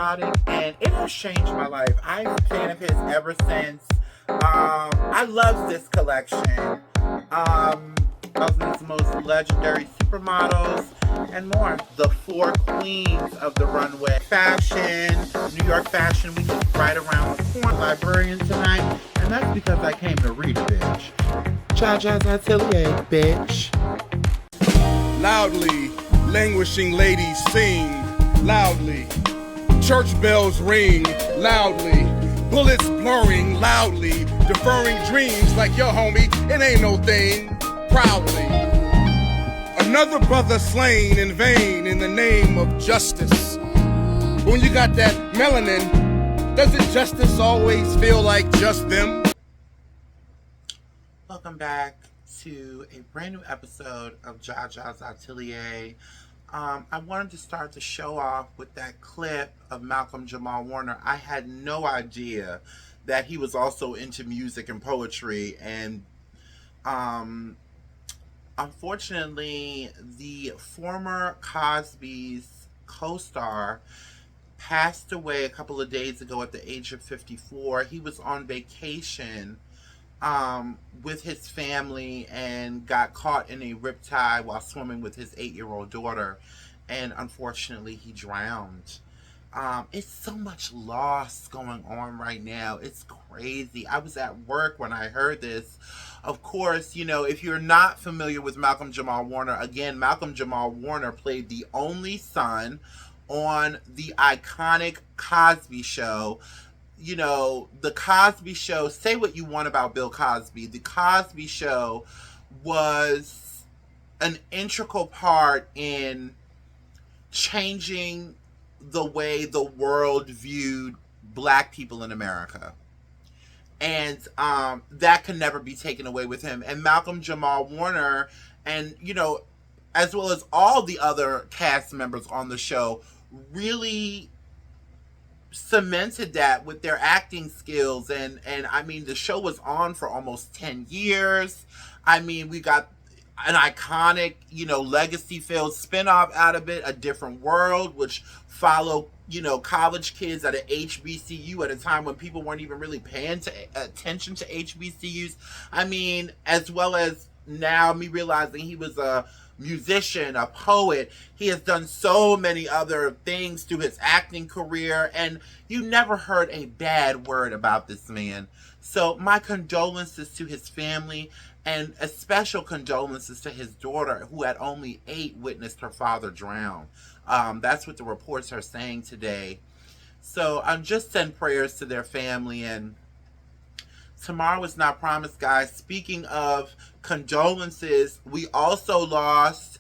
patriotic, and it has changed my life. I'm a fan of his ever since. I love this collection. Thousands most legendary supermodels and more. The four queens of the runway. Fashion, New York Fashion Week is right around the corner. Librarian tonight, and that's because I came to read a bitch. Jaja's Atelier, bitch. Loudly, languishing ladies sing loudly. Church bells ring loudly. Bullets blurring loudly. Deferring dreams like your homie, it ain't no thing. Proudly. Another brother slain in vain in the name of justice. When you got that melanin, doesn't justice always feel like just them? Welcome back to a brand new episode of Jaja's Atelier. I wanted to start the show off with that clip of Malcolm Jamal Warner. I had no idea that he was also into music and poetry, and unfortunately, the former Cosby's co-star passed away a couple of days ago at the age of 54. He was on vacation with his family and got caught in a riptide while swimming with his 8-year-old daughter, and unfortunately he drowned. It's so much loss going on right now. It's crazy. I was at work when I heard this. Of course, you know, if you're not familiar with Malcolm Jamal Warner, again, Malcolm Jamal Warner played the only son on the iconic Cosby Show. You know, the Cosby Show, say what you want about Bill Cosby, the Cosby Show was an integral part in changing the way the world viewed black people in America. And that can never be taken away with him. And Malcolm Jamal Warner, and, you know, as well as all the other cast members on the show, really cemented that with their acting skills. And I mean, the show was on for almost 10 years. I mean, we got an iconic, you know, legacy-filled spinoff out of it, A Different World, which followed, you know, college kids at an HBCU at a time when people weren't even really paying attention to HBCUs. I mean, as well as now me realizing he was a musician, a poet. He has done so many other things through his acting career, and you never heard a bad word about this man. So my condolences to his family, and a special condolences to his daughter, who at only 8 witnessed her father drown. That's what the reports are saying today. So I'm just send prayers to their family, and tomorrow is not promised, guys. Speaking of condolences, we also lost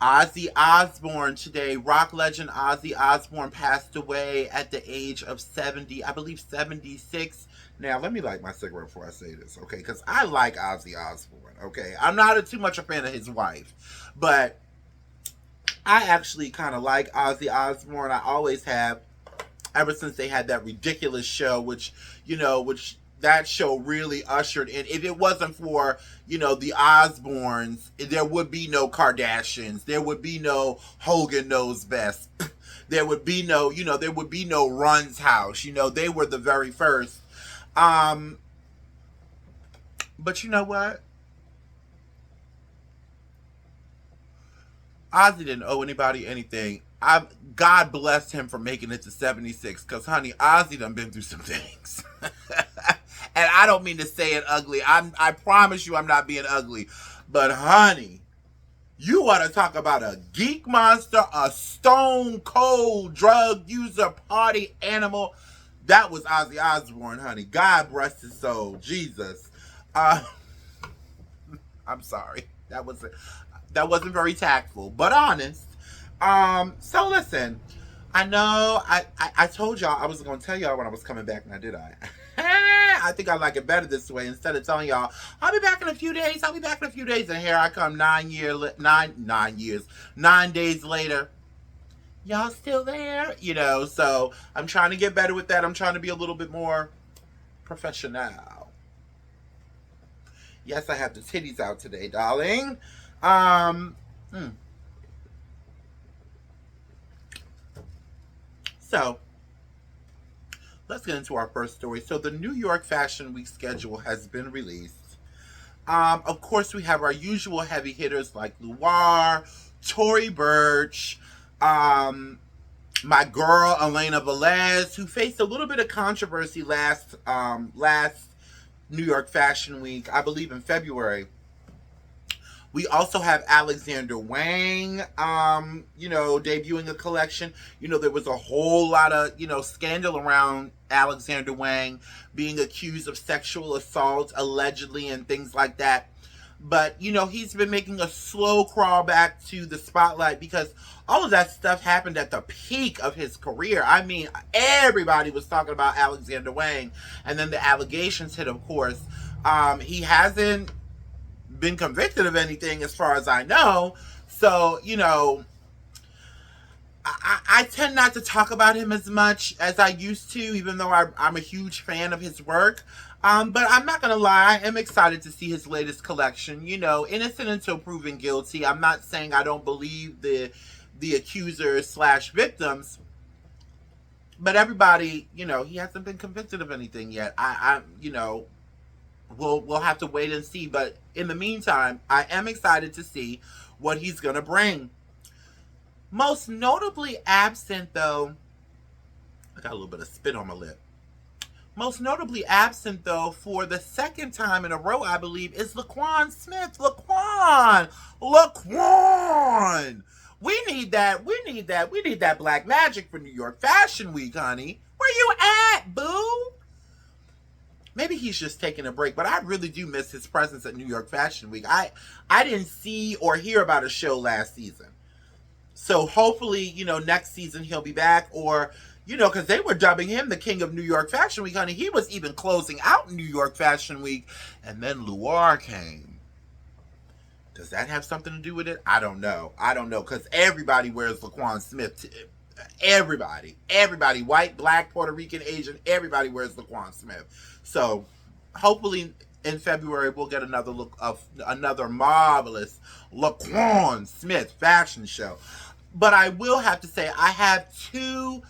Ozzy Osbourne today. Rock legend Ozzy Osbourne passed away at the age of 70, I believe 76. Now, let me light my cigarette before I say this, okay? Because I like Ozzy Osbourne, okay? I'm not too much a fan of his wife, but I actually kind of like Ozzy Osbourne. I always have, ever since they had that ridiculous show, which that show really ushered in. If it wasn't for, you know, the Osbournes, there would be no Kardashians. There would be no Hogan Knows Best. There would be no, you know, there would be no Run's House. You know, they were the very first. But you know what? Ozzy didn't owe anybody anything. God bless him for making it to 76, because, honey, Ozzy done been through some things. And I don't mean to say it ugly. I promise you I'm not being ugly. But, honey, you want to talk about a geek monster, a stone cold drug user, party animal. That was Ozzy Osbourne, honey. God bless his soul. Jesus. I'm sorry. That wasn't very tactful, but honest. So listen, I know I told y'all I was going to tell y'all when I was coming back. Now, did I? I think I like it better this way. Instead of telling y'all, I'll be back in a few days. And here I come 9 days later. Y'all still there? You know, so I'm trying to get better with that. I'm trying to be a little bit more professional. Yes, I have the titties out today, darling. So, let's get into our first story. So the New York Fashion Week schedule has been released. Of course, we have our usual heavy hitters like Luar, Tory Burch, my girl Elena Velez, who faced a little bit of controversy last New York Fashion Week, I believe in February. We also have Alexander Wang, debuting a collection. There was a whole lot of, scandal around Alexander Wang being accused of sexual assault, allegedly, and things like that. But, he's been making a slow crawl back to the spotlight because all of that stuff happened at the peak of his career. I mean, everybody was talking about Alexander Wang, and then the allegations hit, of course. He hasn't been convicted of anything as far as I know. So, I tend not to talk about him as much as I used to, even though I'm a huge fan of his work. But I'm not going to lie, I am excited to see his latest collection. Innocent until proven guilty. I'm not saying I don't believe the accusers / victims. But everybody, he hasn't been convicted of anything yet. We'll have to wait and see. But in the meantime, I am excited to see what he's going to bring. Most notably absent, though, I got a little bit of spit on my lip. Most notably absent, though, for the second time in a row, I believe, is Laquan Smith. Laquan! We need that black magic for New York Fashion Week, honey. Where you at, boo? Maybe he's just taking a break, but I really do miss his presence at New York Fashion Week. I didn't see or hear about a show last season. So hopefully, next season he'll be back, or, because they were dubbing him the king of New York Fashion Week, honey. He was even closing out New York Fashion Week, and then Luar came. Does that have something to do with it? I don't know, because everybody wears Laquan Smith. Everybody, white, black, Puerto Rican, Asian, everybody wears Laquan Smith. So hopefully in February we'll get another look of another marvelous Laquan Smith fashion show. But I will have to say, I have two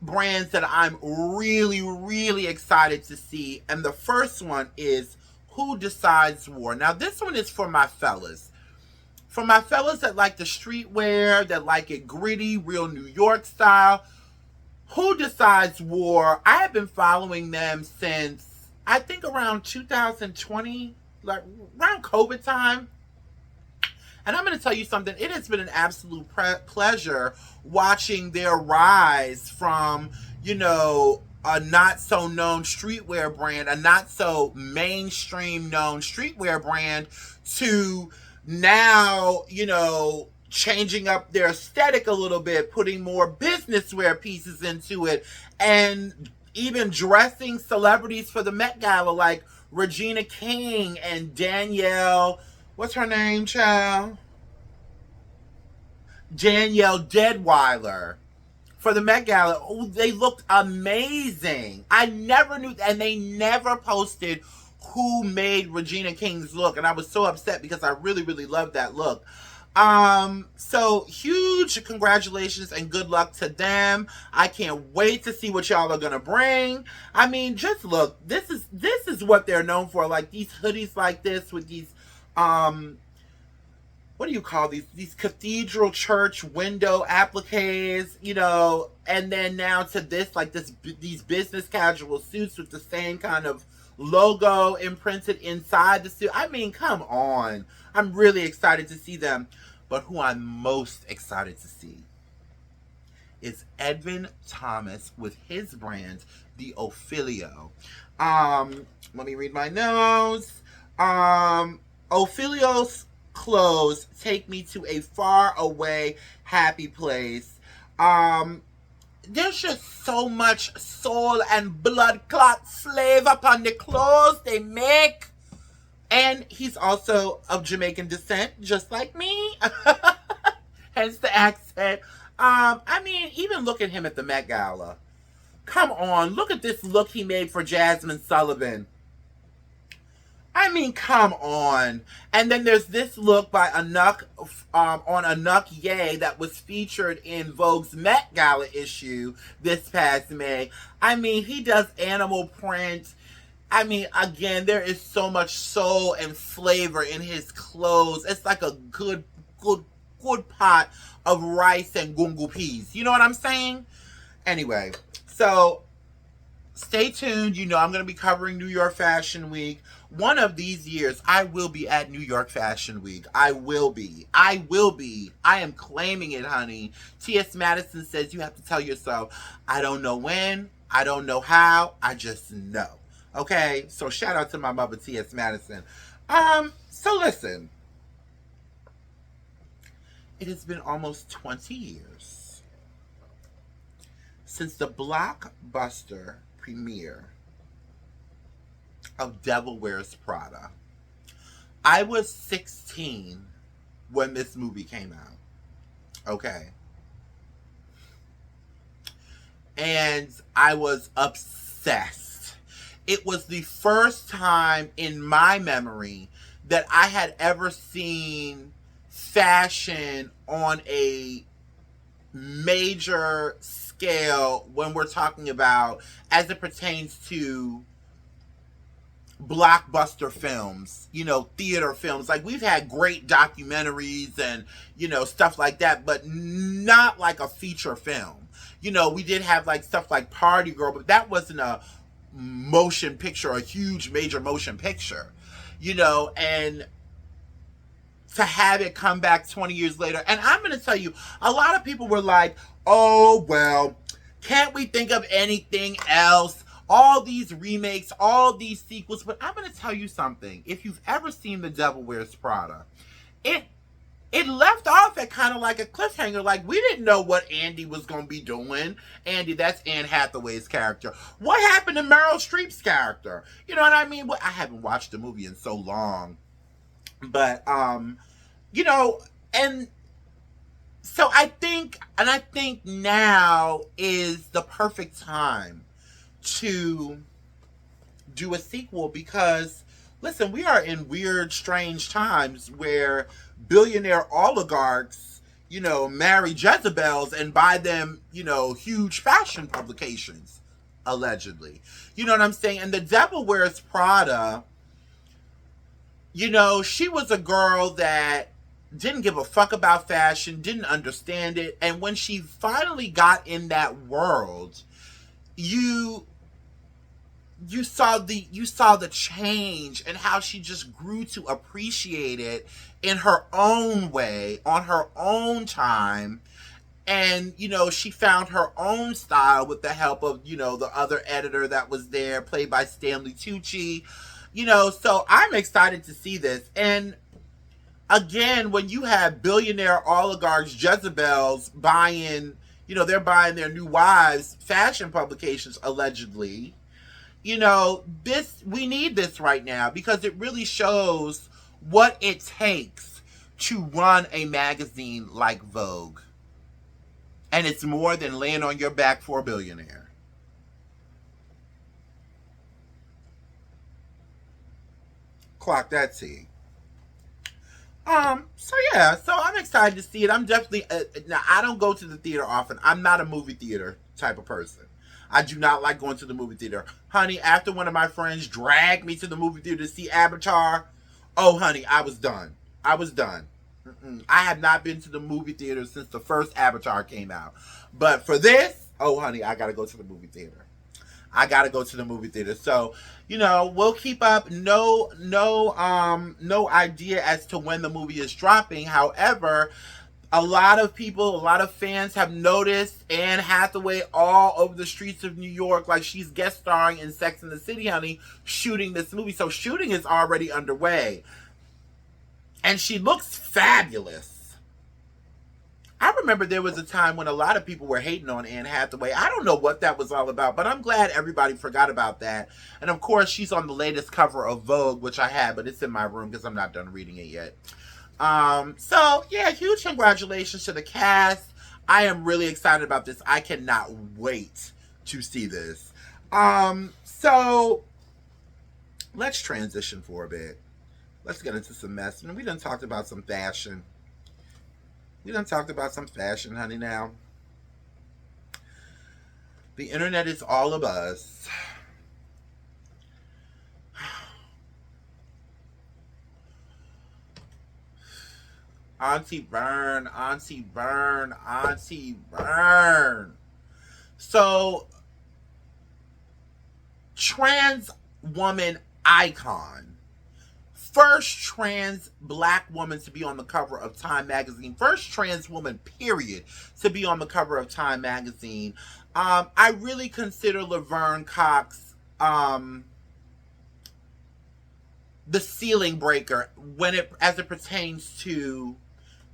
brands that I'm really, really excited to see. And the first one is Who Decides War. Now, this one is for my fellas. For my fellas that like the streetwear, that like it gritty, real New York style. Who Decides War, I have been following them since, I think, around 2020, like around COVID time. And I'm going to tell you something. It has been an absolute pleasure watching their rise from, a not so known streetwear brand, a not so mainstream known streetwear brand, to now, changing up their aesthetic a little bit, putting more business wear pieces into it, and even dressing celebrities for the Met Gala like Regina King and Danielle, what's her name, child? Danielle Deadweiler for the Met Gala. Oh, they looked amazing. I never knew, and they never posted who made Regina King's look, and I was so upset because I really, really loved that look. So huge congratulations and good luck to them. I can't wait to see what y'all are gonna bring. I mean, just look, this is what they're known for, like these hoodies like this with these what do you call these cathedral church window appliques, and then now to this, like these business casual suits with the same kind of logo imprinted inside the suit. I mean, come on. I'm really excited to see them. But who I'm most excited to see is Edwin Thomas with his brand, the Ophelio. Let me read my notes. Ophelio's clothes take me to a far away, happy place. There's just so much soul and blood clot flavor upon the clothes they make. And he's also of Jamaican descent, just like me. Hence the accent. I mean, even look at him at the Met Gala. Come on, look at this look he made for Jasmine Sullivan. I mean, come on. And then there's this look by Anuk on Anuk Ye that was featured in Vogue's Met Gala issue this past May. I mean, he does animal print. I mean, again, there is so much soul and flavor in his clothes. It's like a good pot of rice and gungu peas. You know what I'm saying? Anyway, so stay tuned. You know, I'm going to be covering New York Fashion Week. One of these years, I will be at New York Fashion Week. I will be. I am claiming it, honey. T.S. Madison says you have to tell yourself, I don't know when, I don't know how, I just know. Okay? So shout out to my mother, T.S. Madison. So listen. It has been almost 20 years since the blockbuster premiere of Devil Wears Prada. I was 16 when this movie came out. Okay. And I was obsessed. It was the first time in my memory that I had ever seen fashion on a major scale when we're talking about as it pertains to blockbuster films, you know, theater films. Like, we've had great documentaries and, you know, stuff like that, but not like a feature film. You know, we did have like stuff like Party Girl, but that wasn't a motion picture, a huge major motion picture, you know. And to have it come back 20 years later, and I'm going to tell you, a lot of people were like, oh, well, can't we think of anything else? All these remakes, all these sequels. But I'm going to tell you something. If you've ever seen The Devil Wears Prada, it left off at kind of like a cliffhanger. Like, we didn't know what Andy was going to be doing. Andy, that's Anne Hathaway's character. What happened to Meryl Streep's character? You know what I mean? Well, I haven't watched the movie in so long. But, you know, and so I think now is the perfect time to do a sequel, because listen, we are in weird, strange times where billionaire oligarchs, you know, marry Jezebels and buy them, you know, huge fashion publications, allegedly. You know what I'm saying? And The Devil Wears Prada, you know, she was a girl that didn't give a fuck about fashion, didn't understand it, and when she finally got in that world, you saw the change and how she just grew to appreciate it in her own way, on her own time. And, you know, she found her own style with the help of, you know, the other editor that was there, played by Stanley Tucci. You know, so I'm excited to see this. And again, when you have billionaire oligarchs, Jezebels, buying, you know, they're buying their new wives fashion publications, allegedly. You know, we need this right now, because it really shows what it takes to run a magazine like Vogue. And it's more than laying on your back for a billionaire. Clock that T. So yeah, so I'm excited to see it. I'm definitely, now I don't go to the theater often. I'm not a movie theater type of person. I do not like going to the movie theater. Honey, after one of my friends dragged me to the movie theater to see Avatar, oh honey, I was done. I was done. I have not been to the movie theater since the first Avatar came out. But for this, oh honey, I gotta go to the movie theater. I gotta go to the movie theater. So, you know, we'll keep up. No idea as to when the movie is dropping. However, a lot of people, a lot of fans have noticed Anne Hathaway all over the streets of New York, like she's guest starring in Sex and the City, honey, shooting this movie. So shooting is already underway. And she looks fabulous. I remember there was a time when a lot of people were hating on Anne Hathaway. I don't know what that was all about, but I'm glad everybody forgot about that. And of course, she's on the latest cover of Vogue, which I have, but it's in my room because I'm not done reading it yet. So yeah, huge congratulations to the cast. I am really excited about this. I cannot wait to see this. So let's transition for a bit. Let's get into some mess. And we done talked about some fashion. We done talked about some fashion, honey, now. The internet is all of us. Auntie Burn, Auntie Burn, Auntie Burn. So, trans woman icon. First trans black woman to be on the cover of Time magazine. First trans woman, period, to be on the cover of Time magazine. I really consider Laverne Cox the ceiling breaker as it pertains to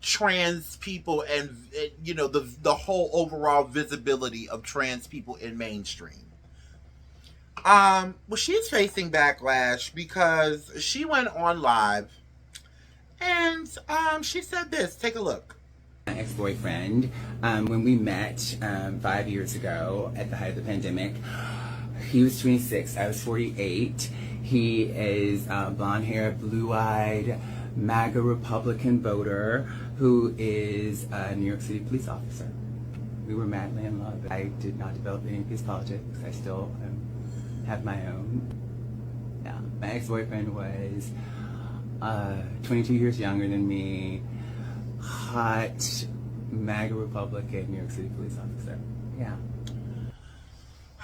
trans people and the whole overall visibility of trans people in mainstream. Well, she's facing backlash because she went on live and she said this. Take a look. My ex-boyfriend, when we met 5 years ago at the height of the pandemic, he was 26, I was 48. He is blonde-haired, blue-eyed, MAGA Republican voter who is a New York City police officer. We were madly in love. I did not develop any of his politics. I still have my own. Yeah, my ex-boyfriend was 22 years younger than me, hot MAGA Republican New York City police officer. Yeah.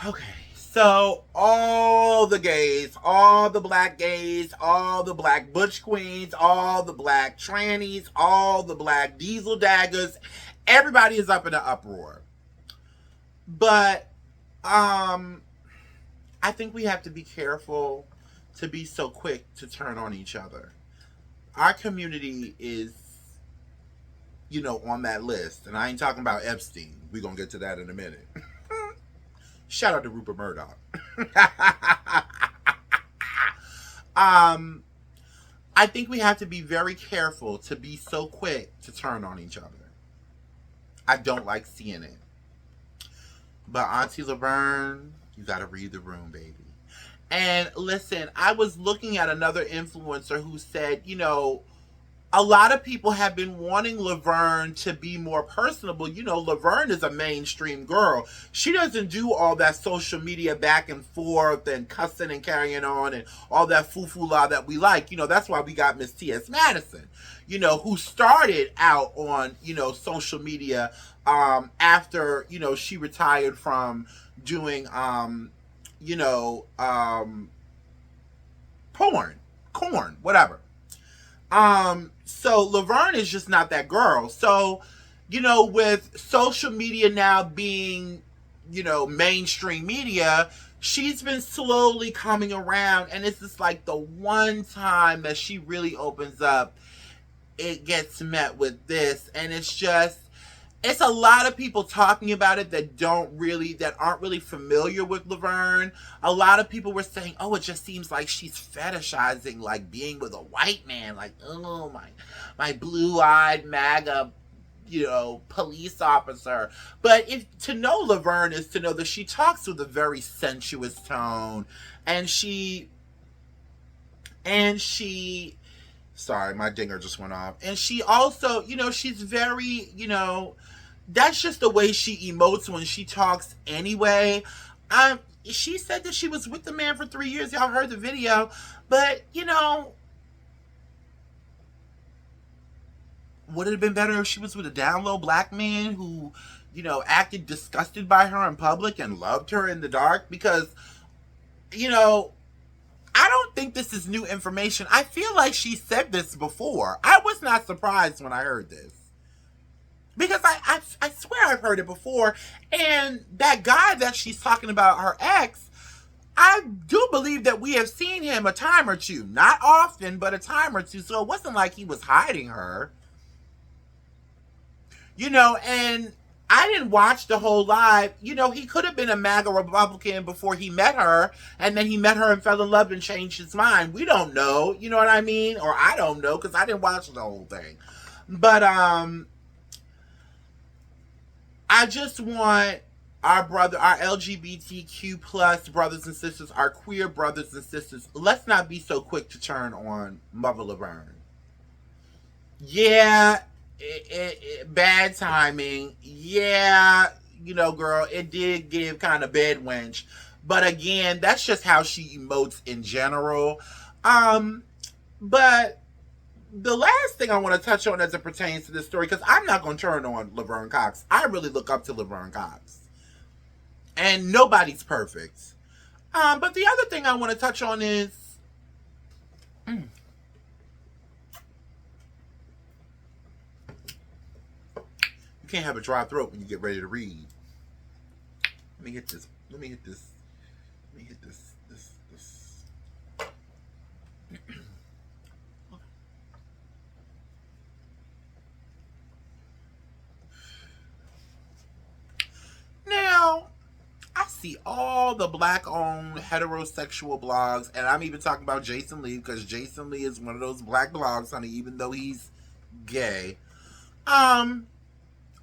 Okay, so all the gays, all the black gays, all the black butch queens, all the black trannies, all the black diesel daggers, everybody is up in an uproar. But I think we have to be careful to be so quick to turn on each other. Our community is, on that list. And I ain't talking about Epstein. We're going to get to that in a minute. Shout out to Rupert Murdoch. I think we have to be very careful to be so quick to turn on each other. I don't like seeing it. But Auntie Laverne, you got to read the room, baby. And listen, I was looking at another influencer who said, a lot of people have been wanting Laverne to be more personable. Laverne is a mainstream girl. She doesn't do all that social media back and forth and cussing and carrying on and all that foo-foo-la that we like. That's why we got Miss T.S. Madison, who started out on, social media after, she retired from doing, corn, whatever. So Laverne is just not that girl. So, with social media now being, mainstream media, she's been slowly coming around, and it's just like the one time that she really opens up, it gets met with this, and it's a lot of people talking about it that aren't really familiar with Laverne. A lot of people were saying, oh, it just seems like she's fetishizing like being with a white man, like, oh my blue-eyed MAGA, police officer. But to know Laverne is to know that she talks with a very sensuous tone, and she sorry, my dinger just went off. And she also, she's very, that's just the way she emotes when she talks anyway. She said that she was with the man for 3 years. Y'all heard the video. But, would it have been better if she was with a down low black man who, acted disgusted by her in public and loved her in the dark? Because, I don't think this is new information. I feel like she said this before. I was not surprised when I heard this. Because I swear I've heard it before. And that guy that she's talking about, her ex, I do believe that we have seen him a time or two. Not often, but a time or two. So it wasn't like he was hiding her. And I didn't watch the whole live. He could have been a MAGA Republican before he met her. And then he met her and fell in love and changed his mind. We don't know. You know what I mean? Or I don't know because I didn't watch the whole thing. But, I just want our LGBTQ plus brothers and sisters, our queer brothers and sisters, let's not be so quick to turn on Mother Laverne. Yeah, bad timing. Yeah, girl, it did give kind of bed wench. But again, that's just how she emotes in general. But the last thing I want to touch on as it pertains to this story, because I'm not going to turn on Laverne Cox. I really look up to Laverne Cox. And nobody's perfect. But the other thing I want to touch on is... You can't have a dry throat when you get ready to read. Let me hit this. Now, I see all the black-owned heterosexual blogs, and I'm even talking about Jason Lee, because Jason Lee is one of those black blogs, honey, even though he's gay. Why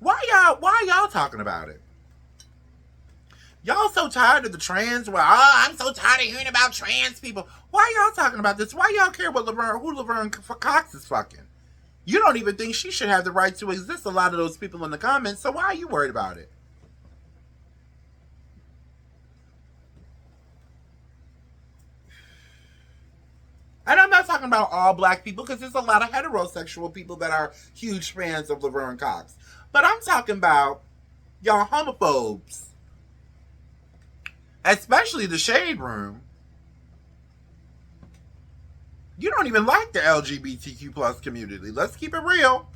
y'all talking about it? Y'all so tired of the trans? Well, I'm so tired of hearing about trans people. Why y'all talking about this? Why y'all care what who Laverne Cox is fucking? You don't even think she should have the right to exist, a lot of those people in the comments, so why are you worried about it? And I'm not talking about all black people, because there's a lot of heterosexual people that are huge fans of Laverne Cox. But I'm talking about y'all homophobes. Especially the Shade Room. You don't even like the LGBTQ plus community. Let's keep it real.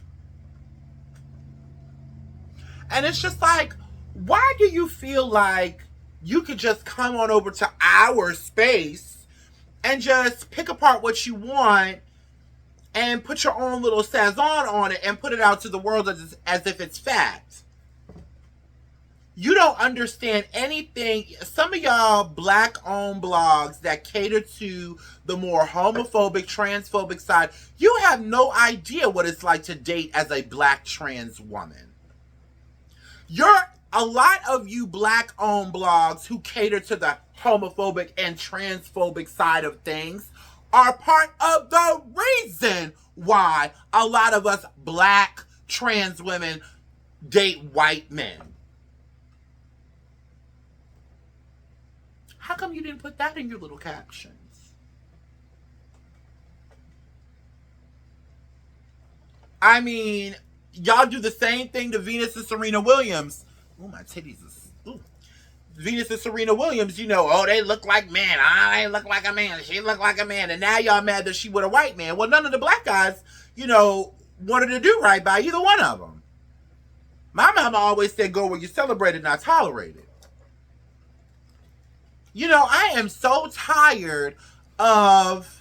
And it's just like, why do you feel like you could just come on over to our space and just pick apart what you want and put your own little sazon on it and put it out to the world as if it's fact? You don't understand anything. Some of y'all black-owned blogs that cater to the more homophobic, transphobic side, you have no idea what it's like to date as a black trans woman. A lot of you black-owned blogs who cater to the homophobic and transphobic side of things are part of the reason why a lot of us black trans women date white men. How come you didn't put that in your little captions? I mean, y'all do the same thing to Venus and Serena Williams. Oh, my titties is... Ooh. Venus and Serena Williams, they look like men. They look like a man. She look like a man. And now y'all mad that she with a white man. Well, none of the black guys, wanted to do right by either one of them. My mama always said, go where you're celebrated, not tolerated. I am so tired of,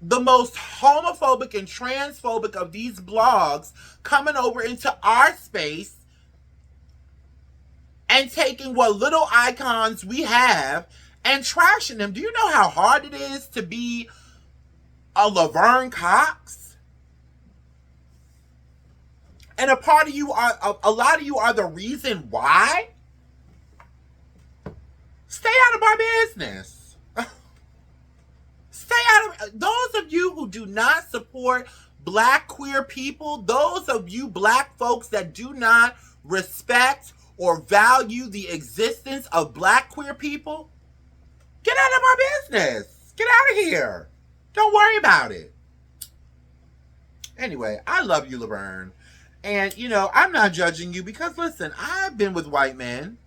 the most homophobic and transphobic of these blogs coming over into our space and taking what little icons we have and trashing them. Do you know how hard it is to be a Laverne Cox? And a lot of you are the reason why? Stay out of our business. Stay out of... Those of you who do not support black queer people, those of you black folks that do not respect or value the existence of black queer people, get out of our business. Get out of here. Don't worry about it. Anyway, I love you, Laverne. And, I'm not judging you because, listen, I've been with white men.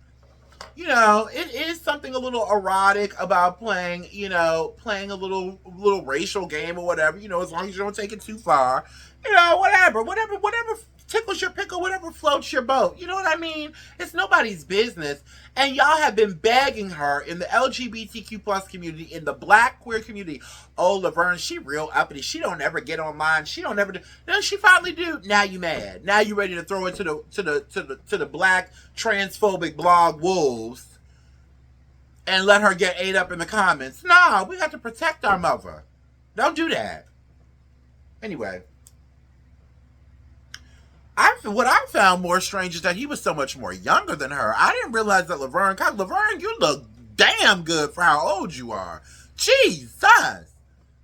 It is something a little erotic about playing a little racial game or whatever, as long as you don't take it too far, whatever tickles your pickle, whatever floats your boat. You know what I mean? It's nobody's business. And y'all have been begging her in the LGBTQ plus community, in the black queer community. Oh, Laverne, she real uppity. She don't ever get online. She don't ever do. No, she finally do. Now you mad. Now you ready to throw it to the black transphobic blog wolves and let her get ate up in the comments. No, we got to protect our mother. Don't do that. Anyway. What I found more strange is that he was so much more younger than her. I didn't realize that Laverne, you look damn good for how old you are. Jesus.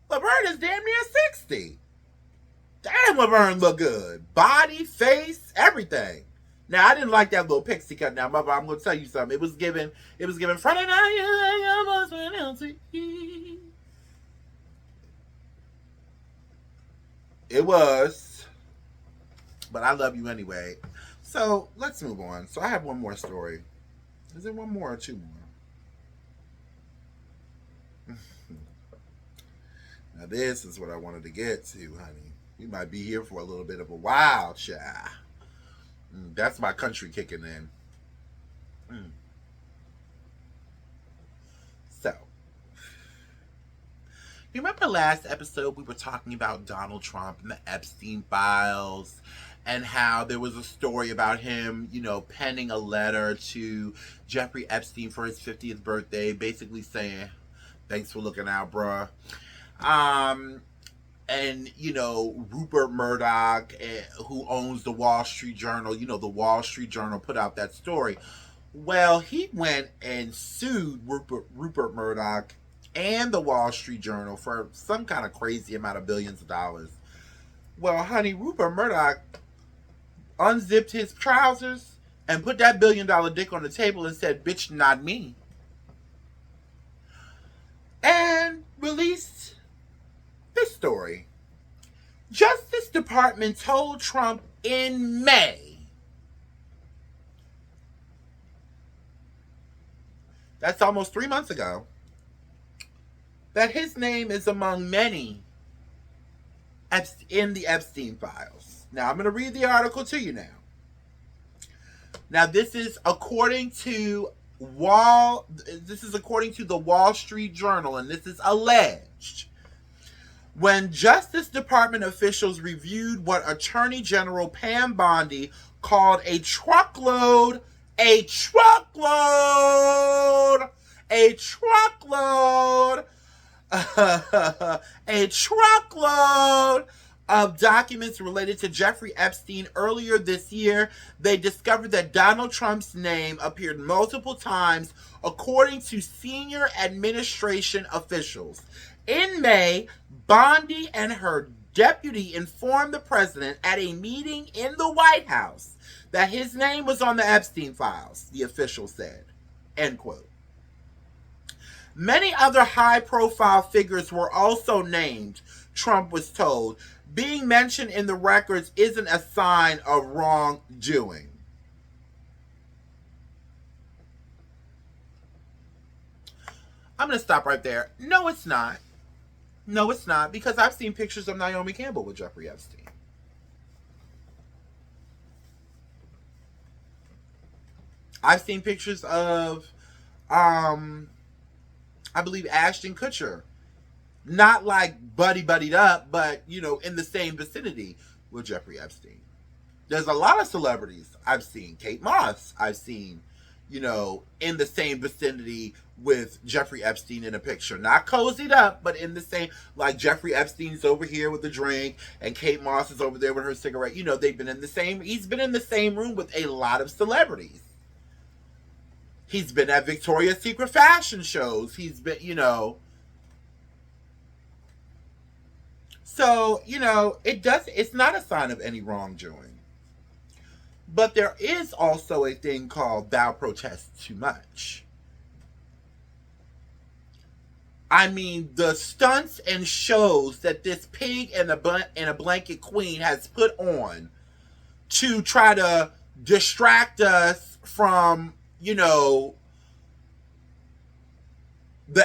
Laverne is damn near 60. Damn, Laverne look good. Body, face, everything. Now, I didn't like that little pixie cut now, but I'm going to tell you something. It was given Friday night, you almost went out to eat. It was. But I love you anyway. So, let's move on. So, I have one more story. Is it one more or two more? Now, this is what I wanted to get to, honey. We might be here for a little bit of a while, child. That's my country kicking in. So, you remember last episode we were talking about Donald Trump and the Epstein files and how there was a story about him, penning a letter to Jeffrey Epstein for his 50th birthday, basically saying, thanks for looking out, bruh. And, Rupert Murdoch, who owns the Wall Street Journal, the Wall Street Journal put out that story. Well, he went and sued Rupert Murdoch and the Wall Street Journal for some kind of crazy amount of billions of dollars. Well, honey, Rupert Murdoch unzipped his trousers and put that $1 billion dick on the table and said, bitch, not me. And released this story. Justice Department told Trump in May, that's almost 3 months ago, that his name is among many in the Epstein files. Now, I'm going to read the article to you now. Now, this is according to the Wall Street Journal, and this is alleged. When Justice Department officials reviewed what Attorney General Pam Bondi called a truckload of documents related to Jeffrey Epstein earlier this year, they discovered that Donald Trump's name appeared multiple times, according to senior administration officials. In May, Bondi and her deputy informed the president at a meeting in the White House that his name was on the Epstein files, the official said. End quote. Many other high-profile figures were also named, Trump was told. Being mentioned in the records isn't a sign of wrongdoing. I'm going to stop right there. No, it's not. No, it's not, because I've seen pictures of Naomi Campbell with Jeffrey Epstein. I've seen pictures of, I believe, Ashton Kutcher. Not like buddied up, but, in the same vicinity with Jeffrey Epstein. There's a lot of celebrities I've seen. Kate Moss, I've seen, in the same vicinity with Jeffrey Epstein in a picture. Not cozied up, but in the same, like Jeffrey Epstein's over here with a drink and Kate Moss is over there with her cigarette. They've been in the same, he's been in the same room with a lot of celebrities. He's been at Victoria's Secret fashion shows. He's been, So, it's not a sign of any wrongdoing. But there is also a thing called thou protest too much. I mean, the stunts and shows that this pig in a blanket queen has put on to try to distract us from, the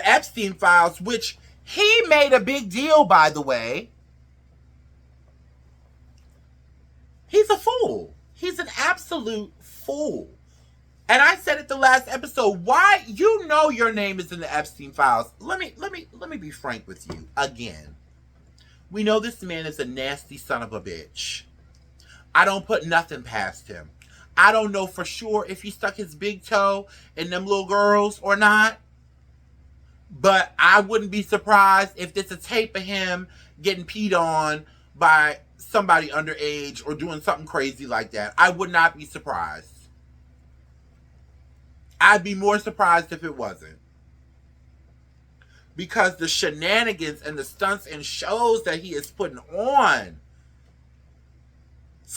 Epstein files, which he made a big deal, by the way. He's a fool. He's an absolute fool. And I said it the last episode, why, your name is in the Epstein files. Let me be frank with you again. We know this man is a nasty son of a bitch. I don't put nothing past him. I don't know for sure if he stuck his big toe in them little girls or not. But I wouldn't be surprised if there's a tape of him getting peed on by somebody underage or doing something crazy like that. I would not be surprised. I'd be more surprised if it wasn't. Because the shenanigans and the stunts and shows that he is putting on,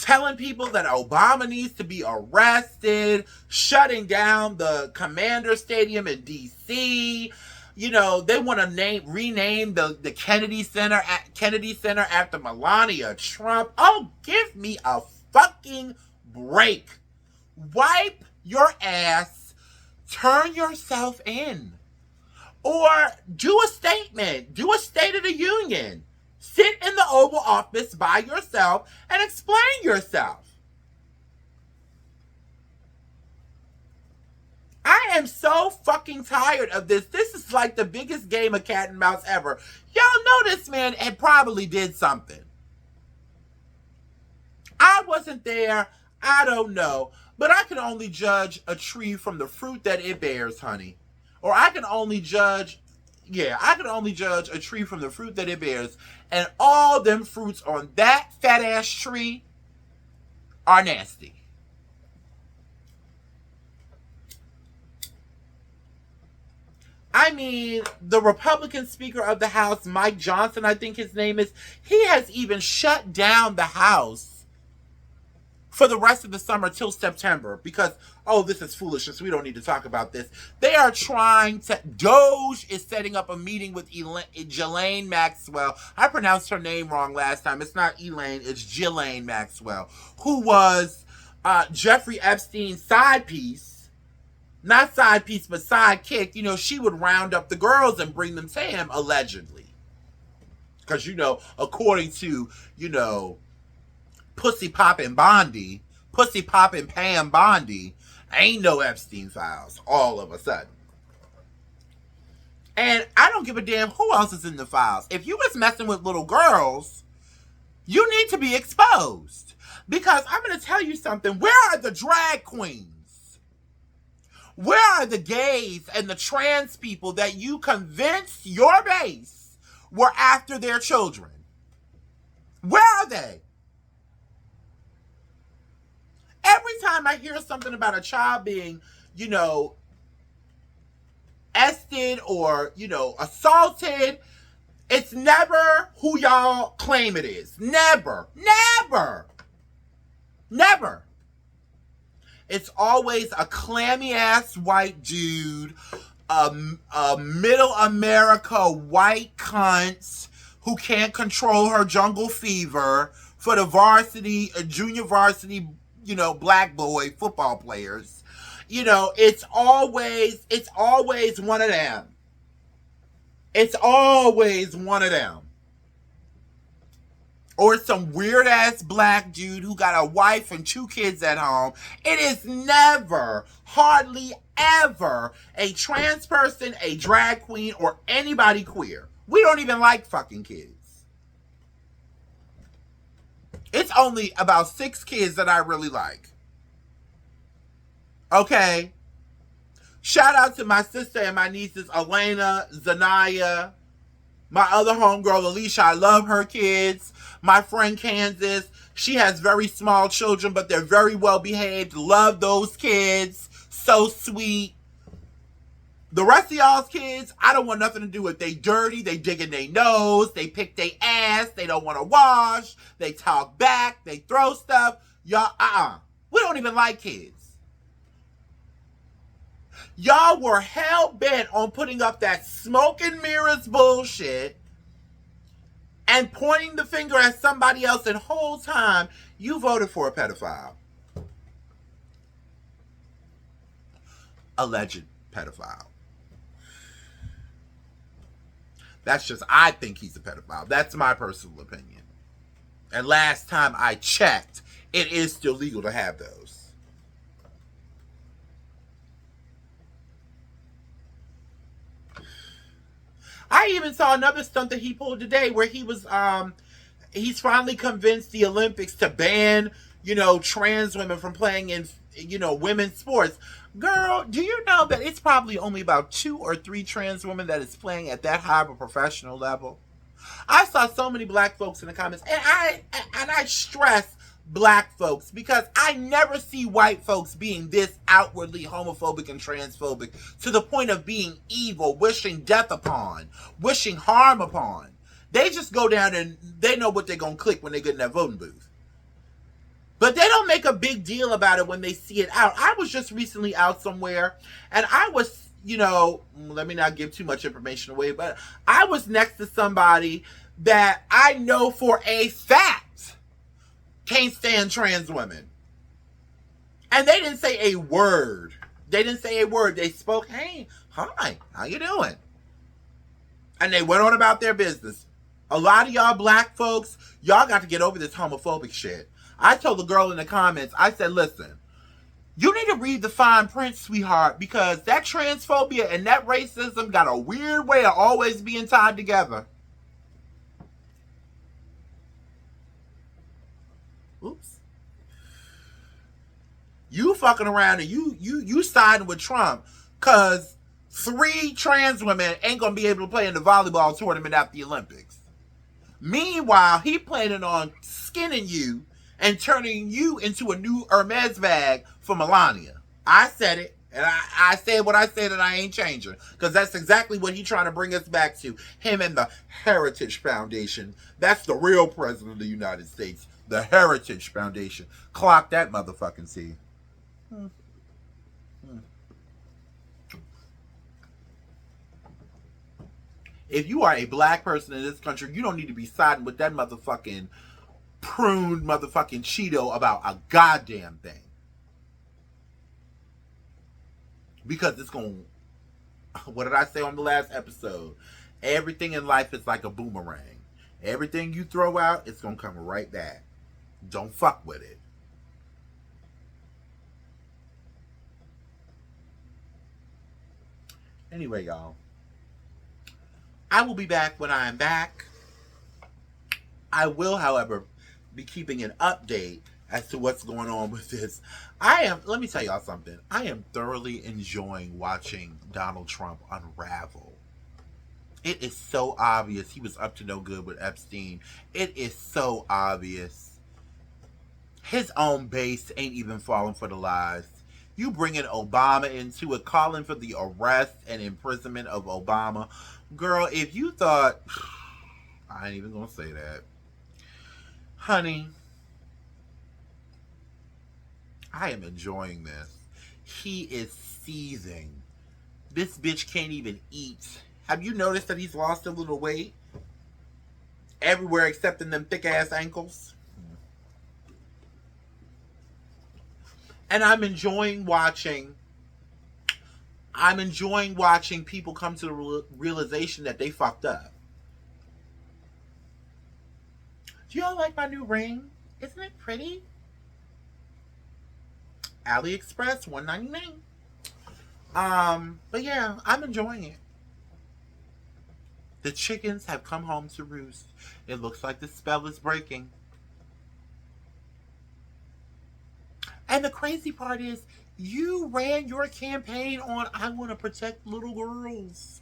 telling people that Obama needs to be arrested, shutting down the Commander Stadium in D.C. You know, they want to rename the Kennedy Center after Melania Trump. Oh, give me a fucking break. Wipe your ass. Turn yourself in. Or do a statement. Do a State of the Union. Sit in the Oval Office by yourself and explain yourself. I am so fucking tired of this. This is like the biggest game of cat and mouse ever. Y'all know this man had probably did something. I wasn't there. I don't know. But I can only judge a tree from the fruit that it bears, honey. Or I can only judge a tree from the fruit that it bears. And all them fruits on that fat ass tree are nasty. I mean, the Republican Speaker of the House, Mike Johnson, I think his name is, he has even shut down the House for the rest of the summer till September because, oh, this is foolishness. We don't need to talk about this. They are trying to, Doge is setting up a meeting with Ghislaine Maxwell. I pronounced her name wrong last time. It's not Elaine, it's Ghislaine Maxwell, who was Jeffrey Epstein's side piece. Not side piece, but sidekick. You know, she would round up the girls and bring them to him, allegedly. Because, you know, according to, you know, Pussy Poppin' Bondi, Pussy Poppin' Pam Bondi, ain't no Epstein files all of a sudden. And I don't give a damn who else is in the files. If you was messing with little girls, you need to be exposed. Because I'm going to tell you something. Where are the drag queens? Where are the gays and the trans people that you convinced your base were after their children? Where are they? Every time I hear something about a child being, you know, ested or, you know, assaulted, it's never who y'all claim it is. Never. Never. Never. It's always a clammy-ass white dude, a middle America white cunt who can't control her jungle fever for the varsity, junior varsity, you know, black boy football players. You know, it's always one of them. It's always one of them. Or some weird-ass black dude who got a wife and 2 kids at home. It is never, hardly ever, a trans person, a drag queen, or anybody queer. We don't even like fucking kids. It's only about 6 kids that I really like. Okay? Shout out to my sister and my nieces, Elena, Zanaya, my other homegirl, Alicia. I love her kids. My friend Kansas, she has very small children, but they're very well behaved. Love those kids. So sweet. The rest of y'all's kids, I don't want nothing to do with. They dirty, they digging their nose, they pick their ass, they don't want to wash, they talk back, they throw stuff. Y'all, we don't even like kids. Y'all were hell-bent on putting up that smoke and mirrors bullshit and pointing the finger at somebody else, and the whole time you voted for a pedophile. Alleged pedophile. That's just, I think he's a pedophile. That's my personal opinion. And last time I checked, it is still legal to have those. I even saw another stunt that he pulled today where he was, he's finally convinced the Olympics to ban, you know, trans women from playing in, you know, women's sports. Girl, do you know that it's probably only about 2 or 3 trans women that is playing at that high of a professional level? I saw so many black folks in the comments, and I stress black folks because I never see white folks being this outwardly homophobic and transphobic to the point of being evil, wishing death upon, wishing harm upon. They just go down and they know what they're going to click when they get in that voting booth. But they don't make a big deal about it when they see it out. I was just recently out somewhere, and I was, let me not give too much information away, but I was next to somebody that I know for a fact can't stand trans women. And they didn't say a word. They spoke, hey, hi, how you doing? And they went on about their business. A lot of y'all black folks, y'all got to get over this homophobic shit. I told the girl in the comments, I said, listen, you need to read the fine print, sweetheart, because that transphobia and that racism got a weird way of always being tied together. Oops. You fucking around and you siding with Trump because 3 trans women ain't gonna be able to play in the volleyball tournament at the Olympics. Meanwhile, he planning on skinning you and turning you into a new Hermes bag for Melania. I said it, and I said what I said, and I ain't changing, because that's exactly what he's trying to bring us back to. Him and the Heritage Foundation. That's the real president of the United States. The Heritage Foundation. Clock that motherfucking C. If you are a black person in this country, you don't need to be siding with that motherfucking pruned motherfucking Cheeto about a goddamn thing. Because it's going to, what did I say on the last episode? Everything in life is like a boomerang. Everything you throw out, it's going to come right back. Don't fuck with it. Anyway, y'all, I will be back when I am back. I will, however, be keeping an update as to what's going on with this. Let me tell y'all something. I am thoroughly enjoying watching Donald Trump unravel. It is so obvious he was up to no good with Epstein. It is so obvious. His own base ain't even falling for the lies. You bringing Obama into it, calling for the arrest and imprisonment of Obama. Girl, if you thought... I ain't even gonna say that. Honey, I am enjoying this. He is seething. This bitch can't even eat. Have you noticed that he's lost a little weight? Everywhere except in them thick ass ankles. And I'm enjoying watching people come to the realization that they fucked up. Do y'all like my new ring? Isn't it pretty? AliExpress, $1.99. But yeah, I'm enjoying it. The chickens have come home to roost. It looks like the spell is breaking. And the crazy part is, you ran your campaign on, I want to protect little girls.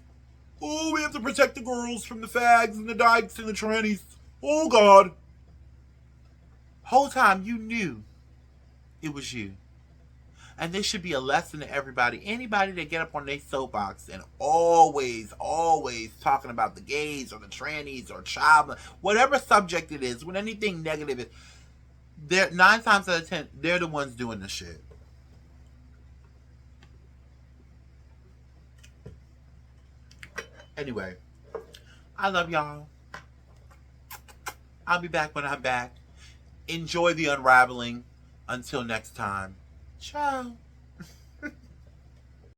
Oh, we have to protect the girls from the fags and the dykes and the trannies. Oh, God. Whole time you knew it was you. And this should be a lesson to everybody. Anybody that get up on their soapbox and always talking about the gays or the trannies or child, whatever subject it is, when anything negative is, they're 9 times out of 10, they're the ones doing the shit. Anyway, I love y'all. I'll be back when I'm back. Enjoy the unraveling. Until next time. Ciao.